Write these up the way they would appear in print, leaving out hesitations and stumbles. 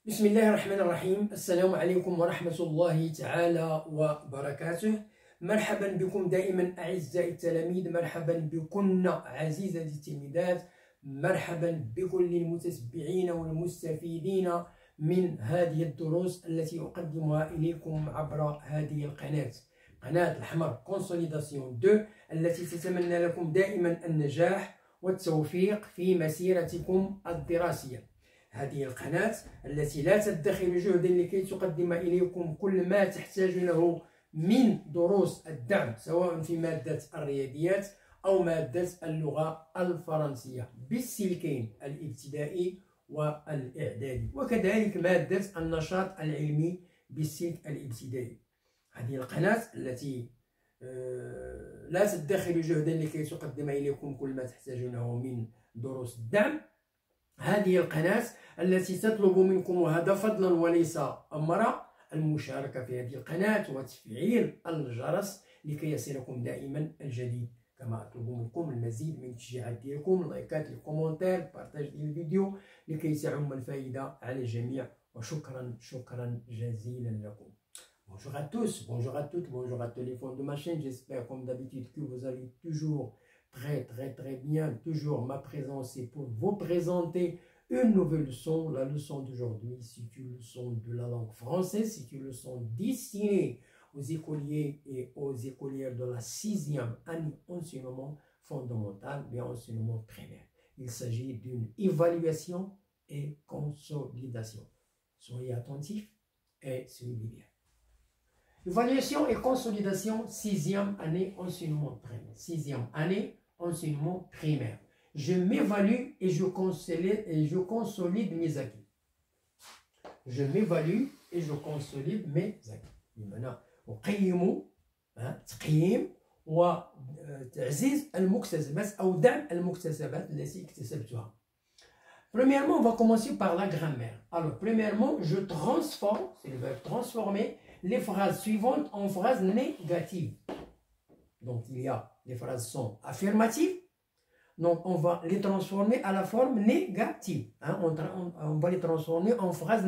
بسم الله الرحمن الرحيم. السلام عليكم ورحمة الله تعالى وبركاته. مرحبا بكم دائما أعزائي التلاميذ، مرحبا بكن عزيزتي التلميذات، مرحبا بكل المتتبعين والمستفيدين من هذه الدروس التي أقدمها إليكم عبر هذه القناة، قناة الحمر كونسوليداسيون 2، التي تتمنى لكم دائما النجاح والتوفيق في مسيرتكم الدراسية. هذه القناة التي لا تدخر جهدا لكي تقدم إليكم كل ما تحتاجونه من دروس الدعم، سواء في مادة الرياضيات أو مادة اللغة الفرنسية بالسلكين الابتدائي والإعدادي، وكذلك مادة النشاط العلمي بالسلك الابتدائي. هذه القناة التي لا تدخر جهدا لكي تقدم إليكم كل ما تحتاجونه من دروس الدعم. هذه القناة التي تطلب منكم، وهذا فضلا وليس أمرا، المشاركة في هذه القناة وتفعيل الجرس لكي يصلكم دائما الجديد. كما أطلب منكم المزيد من التشجيعات ديالكم، اللايكات، الكومنتير، بارتاج ديال الفيديو لكي تعم الفائدة على الجميع. وشكرا شكرا جزيلا لكم. Bonjour à tous, bonjour à toutes, bonjour à tous les fans de ma chaîne. J'espère comme d'habitude que vous allez toujours très bien. Toujours ma présence est pour vous présenter une nouvelle leçon. La leçon d'aujourd'hui, c'est une leçon de la langue française, c'est une leçon destinée aux écoliers et aux écolières de la 6e année enseignement fondamental et enseignement primaire. Il s'agit d'une évaluation et consolidation. Soyez attentifs et suivez bien. Évaluation et consolidation, 6e année enseignement primaire. 6e année enseignement primaire. Je m'évalue et je consolide mes acquis. Je m'évalue et je consolide mes acquis. بمعنى أقيم تقييم وتعزيز المكتسبات أو دعم المكتسبات التي اكتسبتها. Premièrement, on va commencer par la grammaire. Alors, premièrement, je transforme, c'est le verbe transformer, les phrases suivantes en phrases négatives. Donc, il y a les phrases sont affirmatives, donc on va les transformer à la forme négative. On va les transformer en phrases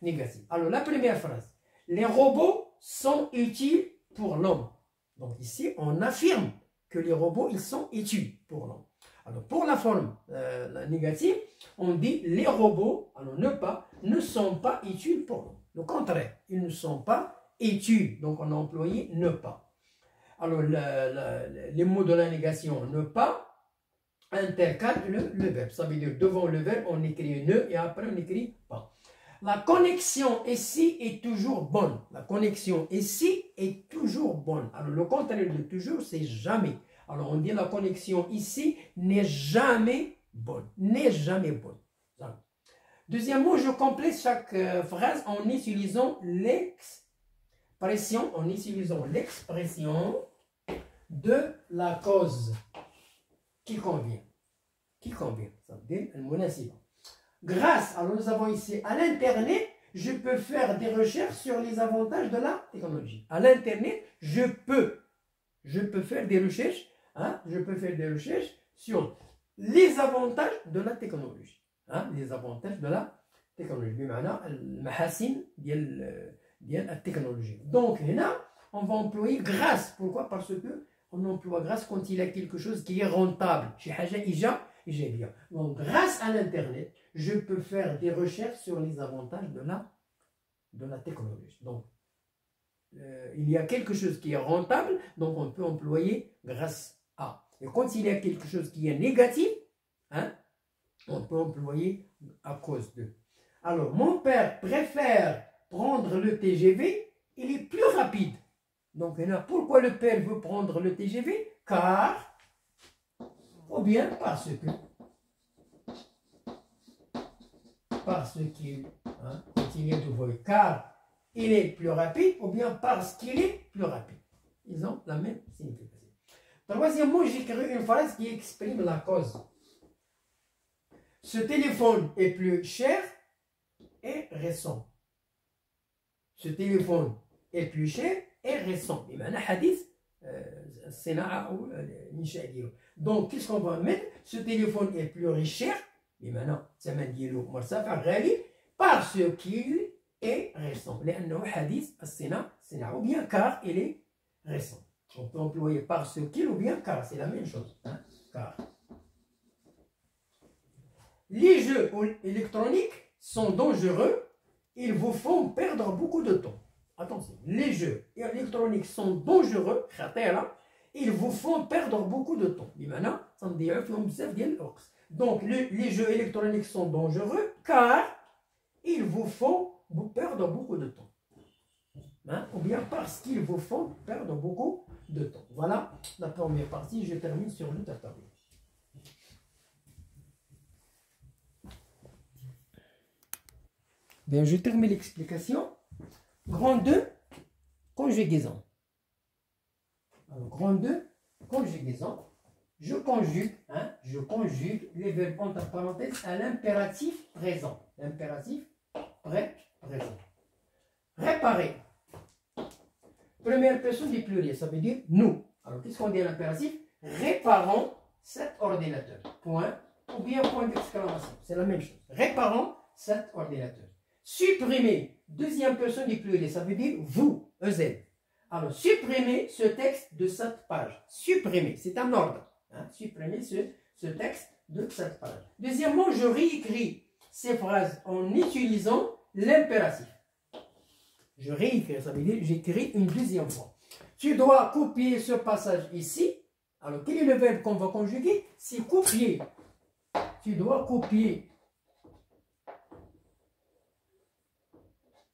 négatives. Alors, la première phrase, les robots sont utiles pour l'homme. Donc, ici, on affirme que les robots, ils sont utiles pour l'homme. Alors, pour la forme la négative, on dit les robots, alors ne sont pas utiles pour l'homme. Le contraire, ils ne sont pas utiles. Donc, on a employé ne pas. Alors, les mots de la négation, ne pas, intercalent le verbe. Ça veut dire, devant le verbe, on écrit ne et après, on écrit pas. La connexion ici est toujours bonne. La connexion ici est toujours bonne. Alors, le contraire de toujours, c'est jamais. Alors, on dit la connexion ici n'est jamais bonne. N'est jamais bonne. Deuxièmement, je complète chaque phrase en utilisant l'expression, de la cause qui convient. Qui convient. Ça veut dire al-munasiba. Grâce, alors nous avons ici à l'Internet, je peux faire des recherches sur les avantages de la technologie. À l'Internet, je peux faire des recherches. Je peux faire des recherches sur les avantages de la technologie. Les avantages de la technologie. بمعنى المحاسن ديال التكنولوجيا. Donc là, on va employer grâce. Pourquoi? Parce que on emploie grâce quand il y a quelque chose qui est rentable. شي حاجة إيجابية. Donc grâce à l'internet, je peux faire des recherches sur les avantages de la technologie. Donc il y a quelque chose qui est rentable, donc on peut employer grâce à. Et quand il y a quelque chose qui est négatif, on peut employer à cause de. Alors, mon père préfère prendre le TGV, il est plus rapide. Donc, pourquoi le père veut prendre le TGV? Car, ou bien parce qu'il, quand il y a du bruit, car il est plus rapide, ou bien parce qu'il est plus rapide. Ils ont la même signification. Troisièmement, j'écris une phrase qui exprime la cause. Ce téléphone est plus cher et récent. Ce téléphone est plus cher et récent. Donc, qu'est-ce qu'on va mettre? Ce téléphone est plus cher. بمعنى الثمن ديالو مرتفع غالي parce qu'il est récent لأنه حديث الصناعة ou bien car il est récent. On peut employer parce qu'il ou bien car, c'est la même chose. Hein? Car. Les jeux électroniques sont dangereux, ils vous font perdre beaucoup de temps. Attention, les jeux électroniques sont dangereux, ils vous font perdre beaucoup de temps. Donc, les jeux électroniques sont dangereux car ils vous font perdre beaucoup de temps. Hein? Ou bien parce qu'ils vous font perdre beaucoup de temps. Voilà la première partie, je termine sur le tatami. Bien, je termine l'explication. Grand 2, conjugaison. Alors, grand 2, conjugaison. Je conjugue les verbes entre parenthèses à l'impératif présent. L'impératif présent. Réparer. Première personne du pluriel, ça veut dire nous. Alors, qu'est-ce qu'on dit à l'impératif? Réparons cet ordinateur. Point. Ou bien point d'exclamation. C'est la même chose. Réparons cet ordinateur. Supprimer. Deuxième personne du pluriel, ça veut dire vous. EZ. Alors, supprimez ce texte de cette page. Supprimer. C'est un ordre. Hein? Supprimer ce texte de cette page. Deuxièmement, je réécris ces phrases en utilisant l'impératif. Je réécris, ça veut dire j'écris une deuxième fois. Tu dois copier ce passage ici. Alors, quel est le verbe qu'on va conjuguer? C'est copier. Tu dois copier.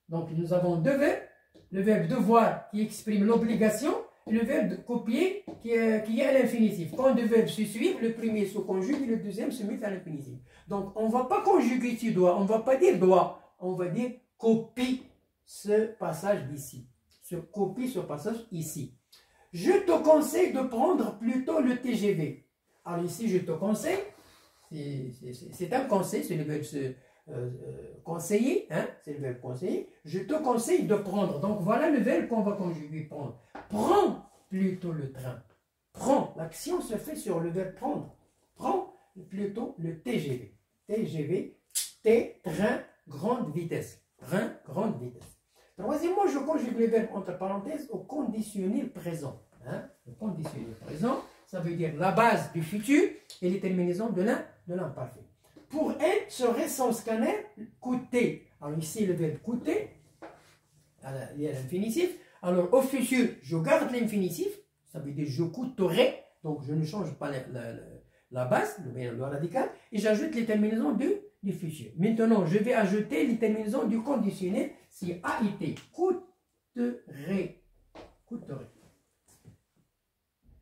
Donc, nous avons deux verbes. Le verbe devoir qui exprime l'obligation et le verbe de copier qui est à l'infinitif. Quand deux verbes se suivent, le premier se conjugue et le deuxième se met à l'infinitif. Donc, on ne va pas conjuguer tu dois, on ne va pas dire doit, on va dire copie ce passage d'ici. Copie ce passage ici. Je te conseille de prendre plutôt le TGV. Alors ici, je te conseille, c'est un conseil, c'est le verbe conseiller, hein, c'est le verbe conseiller. Je te conseille de prendre. Donc voilà le verbe qu'on va conjuguer, prendre. Prends plutôt le train. Prends. L'action se fait sur le verbe prendre. Prends plutôt le TGV. TGV, T, train, grande vitesse. Train, grande vitesse. Troisièmement, je conjugue les verbes entre parenthèses au conditionnel présent. Hein? Le conditionnel présent, ça veut dire la base du futur et les terminaisons de l'imparfait. Pour elle, ce récent scanner coûtait. Alors ici, le verbe coûter, il y a l'infinitif. Alors au futur, je garde l'infinitif, ça veut dire je coûterai. Donc je ne change pas la base, le radical, et j'ajoute les terminaisons du futur. Maintenant, je vais ajouter les terminaisons du conditionnel. Si A était coûterait. Coûterait.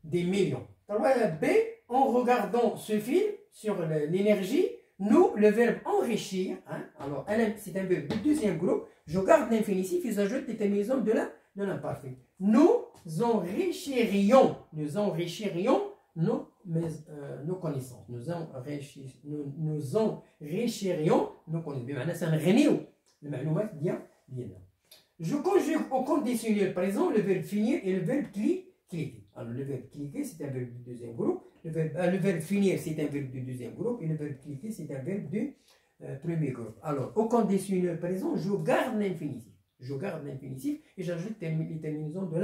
Des millions. Alors, B, en regardant ce film sur l'énergie, nous, le verbe enrichir, hein, alors c'est un verbe du deuxième groupe, je garde l'infinitif et j'ajoute les terminaisons de l'imparfait. Nous enrichirions nos connaissances. Nous enrichirions nos connaissances. C'est un renéo. Le معلومات ديالنا. Je conjugue au conditionnel présent le verbe finir et le verbe cliquer. Alors le verbe cliquer, c'est un verbe du deuxième groupe. Le verbe finir, c'est un verbe du deuxième groupe. Et le verbe cliquer, c'est un verbe du premier groupe. Alors, au conditionnel présent, je garde l'infinitif. Je garde l'infinitif et j'ajoute les terminaisons de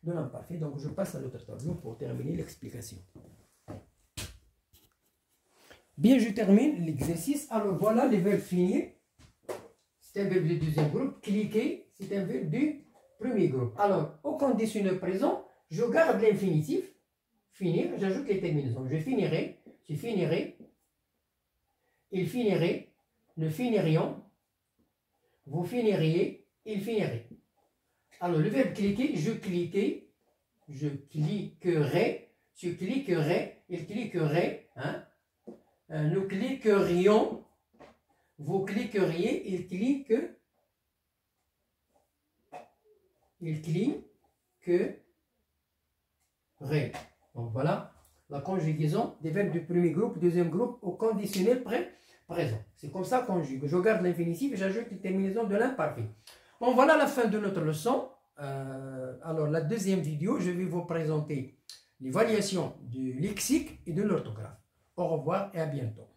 l'imparfait. Donc, je passe à l'autre tableau pour terminer l'explication. Bien, je termine l'exercice. Alors, voilà les verbes finir. C'est un verbe du deuxième groupe. Cliquer, c'est un verbe du premier groupe. Alors, au conditionnel présent, je garde l'infinitif. Finir, j'ajoute les terminaisons. Je finirai, tu finirais, il finirait, nous finirions, vous finiriez, il finirait. Alors, le verbe cliquer, je cliquerai, tu cliquerais, il cliquerait, hein? Nous cliquerions, vous cliqueriez, il cliquerait. Donc voilà la conjugaison des verbes du premier groupe, deuxième groupe au conditionnel présent. C'est comme ça qu'on conjugue. Je garde l'infinitif et j'ajoute les terminaisons de l'imparfait. Bon, voilà la fin de notre leçon. Alors la deuxième vidéo, je vais vous présenter l'évaluation du lexique et de l'orthographe. Au revoir et à bientôt.